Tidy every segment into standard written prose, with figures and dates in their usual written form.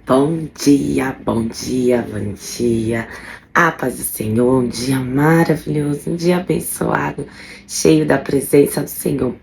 Bom dia, bom dia, bom dia. A paz do Senhor, um dia maravilhoso, um dia abençoado, cheio da presença do Senhor.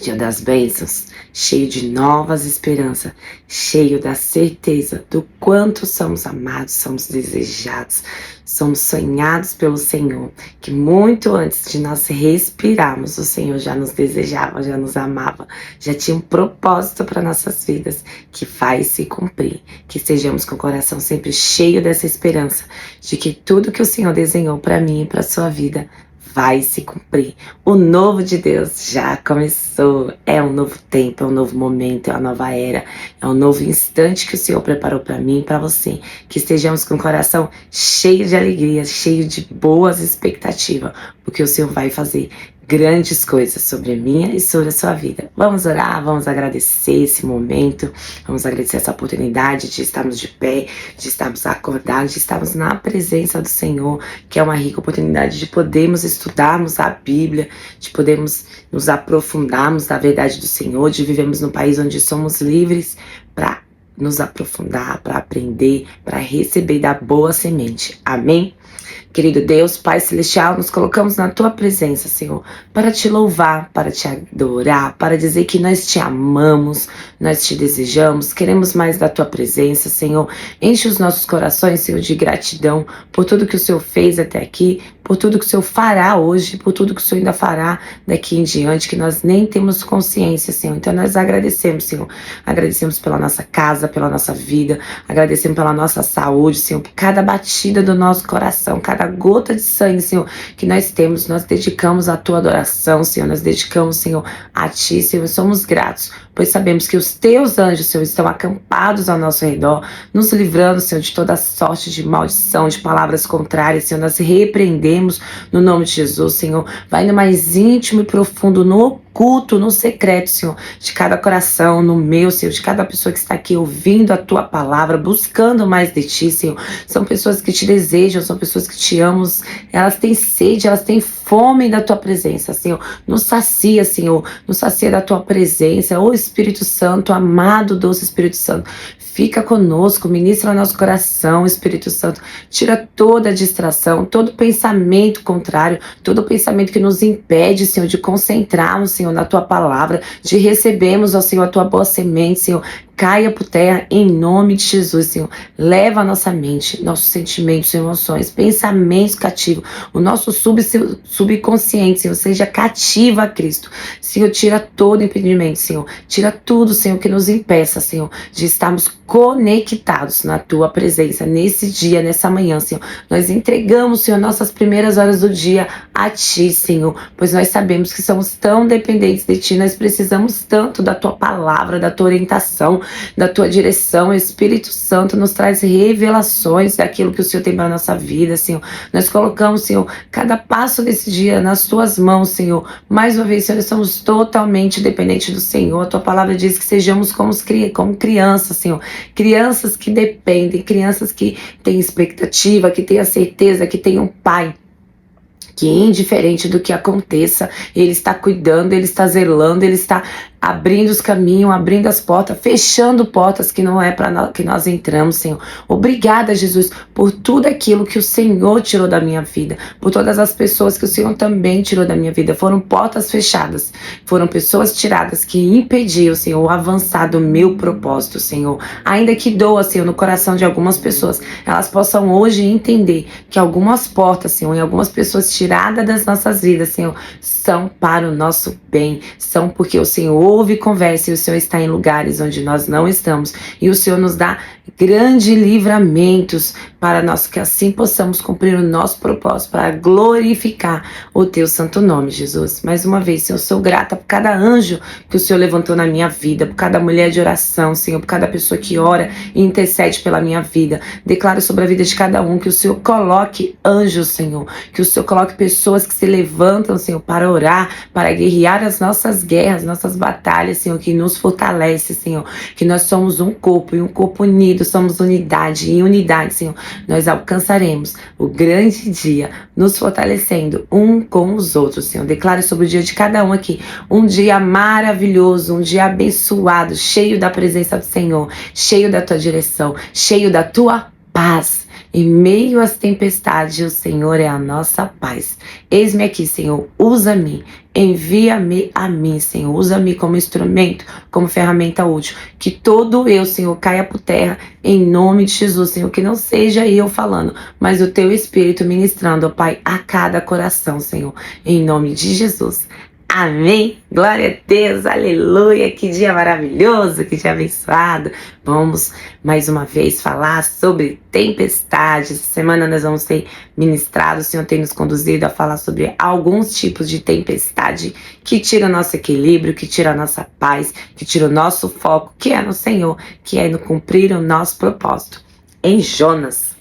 Dia das bênçãos, cheio de novas esperanças, cheio da certeza do quanto somos amados, somos desejados, somos sonhados pelo Senhor, que muito antes de nós respirarmos, o Senhor já nos desejava, já nos amava, já tinha um propósito para nossas vidas que faz se cumprir, que estejamos com o coração sempre cheio dessa esperança de que tudo que o Senhor desenhou para mim e para sua vida vai se cumprir. O novo de Deus já começou. É um novo tempo, é um novo momento, é uma nova era, é um novo instante que o Senhor preparou para mim e para você. Que estejamos com o coração cheio de alegria, cheio de boas expectativas, porque o Senhor vai fazer grandes coisas sobre a minha e sobre a sua vida. Vamos orar, vamos agradecer esse momento, vamos agradecer essa oportunidade de estarmos de pé, de estarmos acordados, de estarmos na presença do Senhor, que é uma rica oportunidade de podermos estudarmos a Bíblia, de podermos nos aprofundarmos na verdade do Senhor, de vivermos num país onde somos livres para nos aprofundar, para aprender, para receber da boa semente. Amém? Querido Deus, Pai Celestial, nos colocamos na Tua presença, Senhor, para Te louvar, para Te adorar, para dizer que nós Te amamos, nós Te desejamos, queremos mais da Tua presença, Senhor. Enche os nossos corações, Senhor, de gratidão por tudo que o Senhor fez até aqui, por tudo que o Senhor fará hoje, por tudo que o Senhor ainda fará daqui em diante, que nós nem temos consciência, Senhor. Então nós agradecemos, Senhor. Agradecemos pela nossa casa, pela nossa vida, agradecemos pela nossa saúde, Senhor, por cada batida do nosso coração, cada gota de sangue, Senhor, que nós temos, nós dedicamos à Tua adoração, Senhor, nós dedicamos, Senhor, a Ti, Senhor, somos gratos, pois sabemos que os Teus anjos, Senhor, estão acampados ao nosso redor, nos livrando, Senhor, de toda sorte de maldição, de palavras contrárias, Senhor, nós repreendemos no nome de Jesus, Senhor, vai no mais íntimo e profundo, no oculto, no secreto, Senhor, de cada coração, no meu, Senhor, de cada pessoa que está aqui ouvindo a Tua palavra, buscando mais de Ti, Senhor. São pessoas que Te desejam, são pessoas que Te amam, elas têm sede, elas têm fome da Tua presença, Senhor. Nos sacia, Senhor, nos sacia da Tua presença, ô Espírito Santo, amado, doce Espírito Santo, fica conosco, ministra no nosso coração, Espírito Santo, tira toda a distração, todo pensamento contrário, todo pensamento que nos impede, Senhor, de concentrarmos, Senhor, na Tua palavra, de recebermos, ó Senhor, a Tua boa semente, Senhor, caia por terra em nome de Jesus, Senhor. Leva a nossa mente, nossos sentimentos, emoções, pensamentos cativos, o nosso subconsciente, Senhor, seja cativo a Cristo. Senhor, tira todo impedimento, Senhor. Tira tudo, Senhor, que nos impeça, Senhor, de estarmos conectados na Tua presença nesse dia, nessa manhã, Senhor. Nós entregamos, Senhor, nossas primeiras horas do dia a Ti, Senhor, pois nós sabemos que somos tão dependentes de Ti, nós precisamos tanto da Tua palavra, da Tua orientação, da Tua direção. Espírito Santo nos traz revelações daquilo que o Senhor tem para a nossa vida, Senhor. Nós colocamos, Senhor, cada passo desse dia nas Tuas mãos, Senhor. Mais uma vez, Senhor, nós somos totalmente dependentes do Senhor. A Tua palavra diz que sejamos como crianças, Senhor. Crianças que dependem, crianças que têm expectativa, que têm a certeza que tem um Pai que, indiferente do que aconteça, Ele está cuidando, Ele está zelando, Ele está abrindo os caminhos, abrindo as portas, fechando portas que não é para que nós entramos, Senhor. Obrigada, Jesus, por tudo aquilo que o Senhor tirou da minha vida, por todas as pessoas que o Senhor também tirou da minha vida. Foram portas fechadas, foram pessoas tiradas que impediam, Senhor, o avançar do meu propósito, Senhor. Ainda que doa, Senhor, no coração de algumas pessoas, elas possam hoje entender que algumas portas, Senhor, e algumas pessoas tiradas das nossas vidas, Senhor, são para o nosso bem, são porque o Senhor ouve conversa e o Senhor está em lugares onde nós não estamos, e o Senhor nos dá grandes livramentos para nós, que assim possamos cumprir o nosso propósito, para glorificar o Teu santo nome, Jesus. Mais uma vez, Senhor, eu sou grata por cada anjo que o Senhor levantou na minha vida, por cada mulher de oração, Senhor, por cada pessoa que ora e intercede pela minha vida. Declaro sobre a vida de cada um que o Senhor coloque anjos, Senhor, que o Senhor coloque pessoas que se levantam, Senhor, para orar, para guerrear as nossas guerras, nossas batalhas, Senhor, que nos fortalece, Senhor, que nós somos um corpo e um corpo unido, somos unidade e unidade, Senhor. nós alcançaremos o grande dia, nos fortalecendo um com os outros, Senhor. Declare sobre o dia de cada um aqui, um dia maravilhoso, um dia abençoado, cheio da presença do Senhor, cheio da tua direção, cheio da tua paz. Em meio às tempestades, o Senhor é a nossa paz. Eis-me aqui, Senhor, usa-me, envia-me a mim, Senhor, usa-me como instrumento, como ferramenta útil. Que todo eu, Senhor, caia por terra, em nome de Jesus, Senhor, que não seja eu falando, mas o teu Espírito ministrando, ó Pai, a cada coração, Senhor, em nome de Jesus. Amém, glória a Deus, aleluia, que dia maravilhoso, que dia abençoado. Vamos mais uma vez falar sobre tempestades. Essa semana nós vamos ter ministrado, o Senhor tem nos conduzido a falar sobre alguns tipos de tempestade que tira o nosso equilíbrio, que tira a nossa paz, que tira o nosso foco, que é no Senhor, que é no cumprir o nosso propósito. Em Jonas,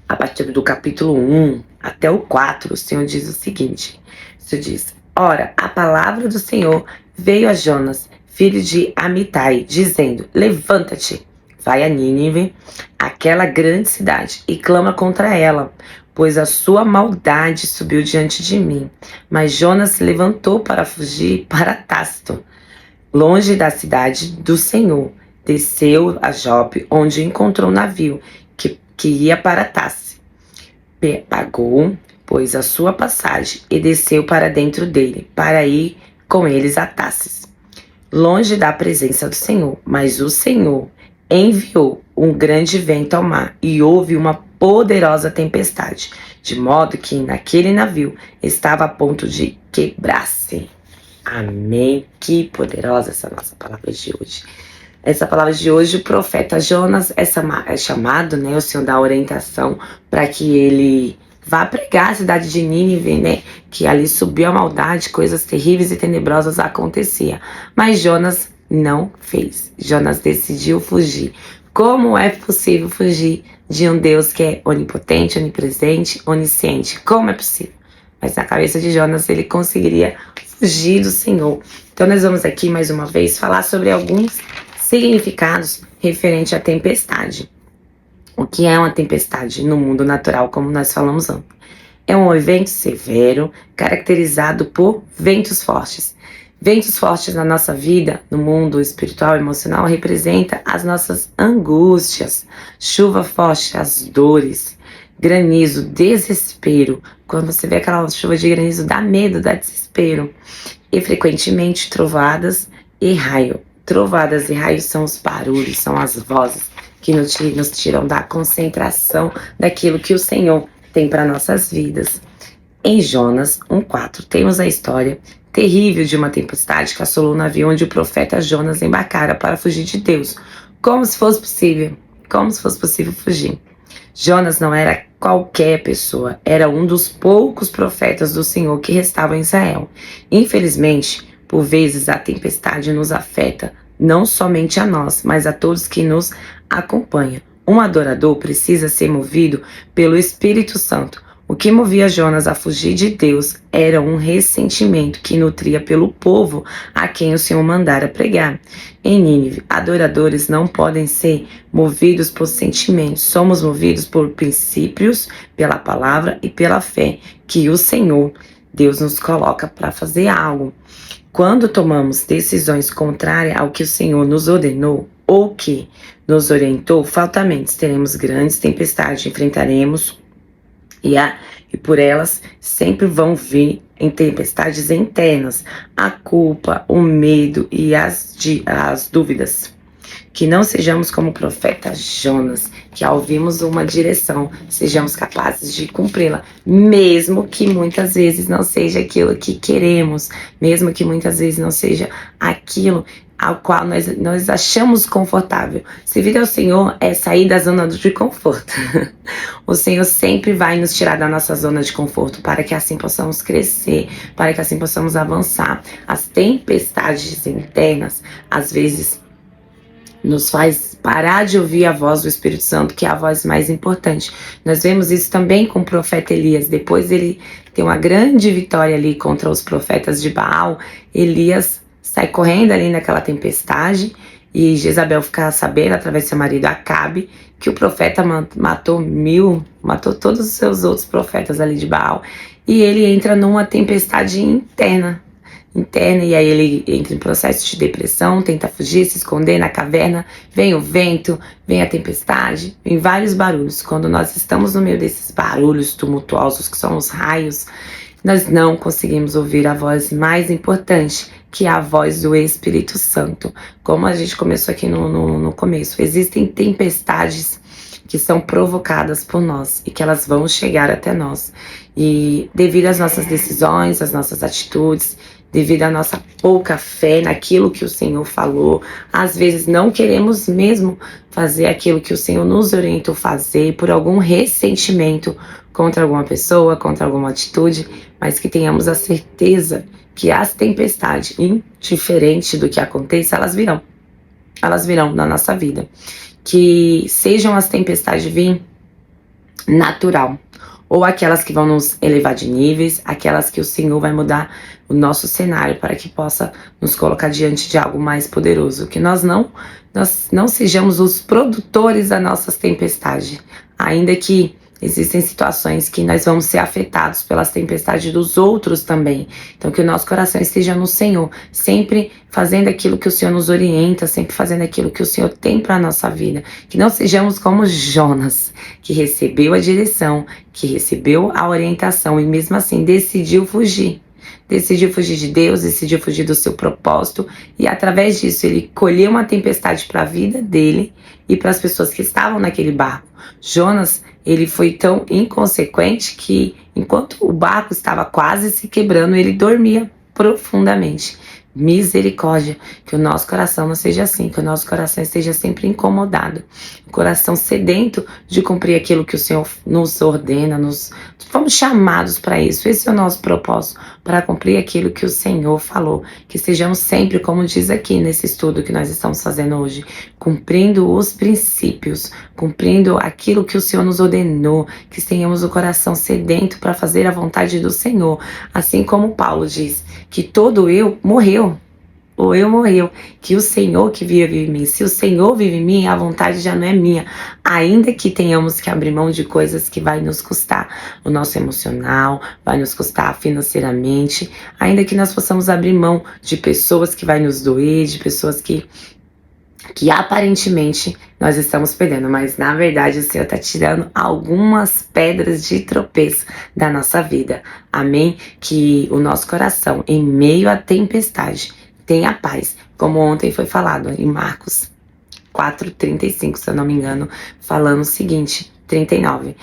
a partir do capítulo 1 até o 4, o Senhor diz o seguinte, o Senhor diz: Ora, a palavra do Senhor veio a Jonas, filho de Amitai, dizendo: Levanta-te, vai a Nínive, aquela grande cidade, e clama contra ela, pois a sua maldade subiu diante de mim. Mas Jonas se levantou para fugir para Tácito, longe da cidade do Senhor. Desceu a Jope, onde encontrou um navio que ia para Tácito. Pagou, pois, a sua passagem e desceu para dentro dele, para ir com eles a Tarsis, longe da presença do Senhor. Mas o Senhor enviou um grande vento ao mar e houve uma poderosa tempestade, de modo que naquele navio estava a ponto de quebrar-se. Amém. Que poderosa essa nossa palavra de hoje. Essa palavra de hoje, o profeta Jonas é chamado, né? O Senhor dá orientação para que ele vá pregar a cidade de Nínive, né? Que ali subiu a maldade, coisas terríveis e tenebrosas aconteciam. Mas Jonas não fez. Jonas decidiu fugir. Como é possível fugir de um Deus que é onipotente, onipresente, onisciente? Como é possível? Mas na cabeça de Jonas ele conseguiria fugir do Senhor. Então nós vamos aqui mais uma vez falar sobre alguns significados referente à tempestade. O que é uma tempestade no mundo natural, como nós falamos antes? É um evento severo, caracterizado por ventos fortes. Ventos fortes na nossa vida, no mundo espiritual e emocional, representa as nossas angústias. Chuva forte, as dores. Granizo, desespero. Quando você vê aquela chuva de granizo, dá medo, dá desespero. E frequentemente trovadas e raio. Trovadas e raios são os barulhos, são as vozes que nos tiram da concentração daquilo que o Senhor tem para nossas vidas. Em Jonas 1,4, temos a história terrível de uma tempestade que assolou o navio onde o profeta Jonas embarcara para fugir de Deus. Como se fosse possível fugir. Jonas não era qualquer pessoa, era um dos poucos profetas do Senhor que restavam em Israel. Infelizmente, por vezes a tempestade nos afeta, não somente a nós, mas a todos que nos acompanham. Um adorador precisa ser movido pelo Espírito Santo. O que movia Jonas a fugir de Deus era um ressentimento que nutria pelo povo a quem o Senhor mandara pregar. Em Nínive, adoradores não podem ser movidos por sentimentos. Somos movidos por princípios, pela palavra e pela fé que o Senhor, Deus, nos coloca para fazer algo. Quando tomamos decisões contrárias ao que o Senhor nos ordenou ou que nos orientou, fatalmente teremos grandes tempestades, enfrentaremos e por elas sempre vão vir em tempestades internas, a culpa, o medo e as dúvidas. Que não sejamos como o profeta Jonas, que ao ouvirmos uma direção, sejamos capazes de cumpri-la, mesmo que muitas vezes não seja aquilo que queremos, mesmo que muitas vezes não seja aquilo ao qual nós achamos confortável. Servir ao Senhor é sair da zona de conforto. O Senhor sempre vai nos tirar da nossa zona de conforto para que assim possamos crescer, para que assim possamos avançar. As tempestades internas, às vezes, nos faz parar de ouvir a voz do Espírito Santo, que é a voz mais importante. Nós vemos isso também com o profeta Elias. Depois ele tem uma grande vitória ali contra os profetas de Baal. Elias sai correndo ali naquela tempestade e Jezabel ficar sabendo, através do seu marido Acabe, que o profeta matou todos os seus outros profetas ali de Baal, e ele entra numa tempestade interna, e aí ele entra em processo de depressão, tenta fugir, se esconder na caverna, vem o vento, vem a tempestade, vem vários barulhos. Quando nós estamos no meio desses barulhos tumultuosos, que são os raios, nós não conseguimos ouvir a voz mais importante, que é a voz do Espírito Santo. Como a gente começou aqui no começo, existem tempestades que são provocadas por nós e que elas vão chegar até nós. E devido às nossas decisões, às nossas atitudes, devido à nossa pouca fé naquilo que o Senhor falou, às vezes não queremos mesmo fazer aquilo que o Senhor nos orientou fazer por algum ressentimento contra alguma pessoa, contra alguma atitude, mas que tenhamos a certeza que as tempestades, indiferente do que aconteça, elas virão na nossa vida. Que sejam as tempestades vir natural, ou aquelas que vão nos elevar de níveis, aquelas que o Senhor vai mudar o nosso cenário para que possa nos colocar diante de algo mais poderoso, que nós não sejamos os produtores das nossas tempestades, ainda que existem situações que nós vamos ser afetados pelas tempestades dos outros também. Então que o nosso coração esteja no Senhor, sempre fazendo aquilo que o Senhor nos orienta, sempre fazendo aquilo que o Senhor tem para a nossa vida. Que não sejamos como Jonas, que recebeu a direção, que recebeu a orientação e mesmo assim decidiu fugir. Decidiu fugir de Deus, decidiu fugir do seu propósito e através disso ele colheu uma tempestade para a vida dele e para as pessoas que estavam naquele barco. Jonas, ele foi tão inconsequente que enquanto o barco estava quase se quebrando, ele dormia profundamente. Misericórdia, que o nosso coração não seja assim, que o nosso coração esteja sempre incomodado, o coração sedento de cumprir aquilo que o Senhor nos ordena, fomos chamados para isso, esse é o nosso propósito, para cumprir aquilo que o Senhor falou, que sejamos sempre, como diz aqui nesse estudo que nós estamos fazendo hoje, cumprindo os princípios, cumprindo aquilo que o Senhor nos ordenou, que tenhamos o coração sedento para fazer a vontade do Senhor, assim como Paulo diz, que todo eu morreu, ou eu morreu, que o Senhor que vive em mim, se o Senhor vive em mim, a vontade já não é minha, ainda que tenhamos que abrir mão de coisas que vai nos custar o nosso emocional, vai nos custar financeiramente, ainda que nós possamos abrir mão de pessoas que vai nos doer, de pessoas que aparentemente nós estamos perdendo, mas na verdade o Senhor está tirando algumas pedras de tropeço da nossa vida, amém? Que o nosso coração, em meio à tempestade, tenha paz, como ontem foi falado em Marcos 4:35, se eu não me engano, falando o seguinte, 39,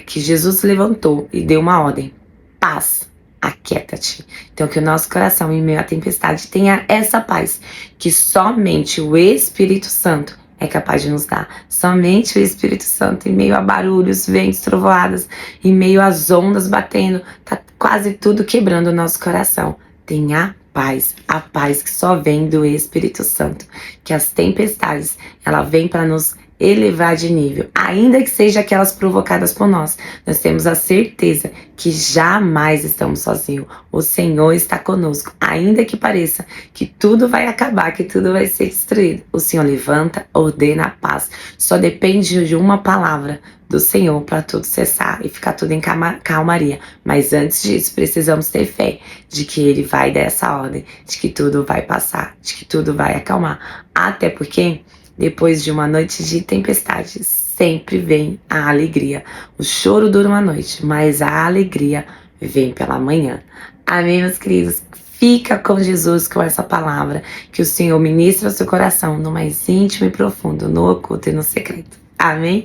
que Jesus levantou e deu uma ordem, paz, aquieta-te. Então que o nosso coração em meio à tempestade tenha essa paz, que somente o Espírito Santo é capaz de nos dar. Somente o Espírito Santo, em meio a barulhos, ventos, trovoadas, em meio às ondas batendo, tá quase tudo quebrando o nosso coração. Tenha paz, a paz que só vem do Espírito Santo. Que as tempestades, ela vem para nos elevar de nível, ainda que seja aquelas provocadas por nós. Nós temos a certeza que jamais estamos sozinhos. O Senhor está conosco, ainda que pareça que tudo vai acabar, que tudo vai ser destruído. O Senhor levanta, ordena a paz. Só depende de uma palavra do Senhor para tudo cessar e ficar tudo em calmaria. Mas antes disso, precisamos ter fé de que Ele vai dar essa ordem, de que tudo vai passar, de que tudo vai acalmar. Até porque depois de uma noite de tempestade, sempre vem a alegria. O choro dura uma noite, mas a alegria vem pela manhã. Amém, meus queridos? Fica com Jesus, com essa palavra, que o Senhor ministra o seu coração no mais íntimo e profundo, no oculto e no secreto. Amém?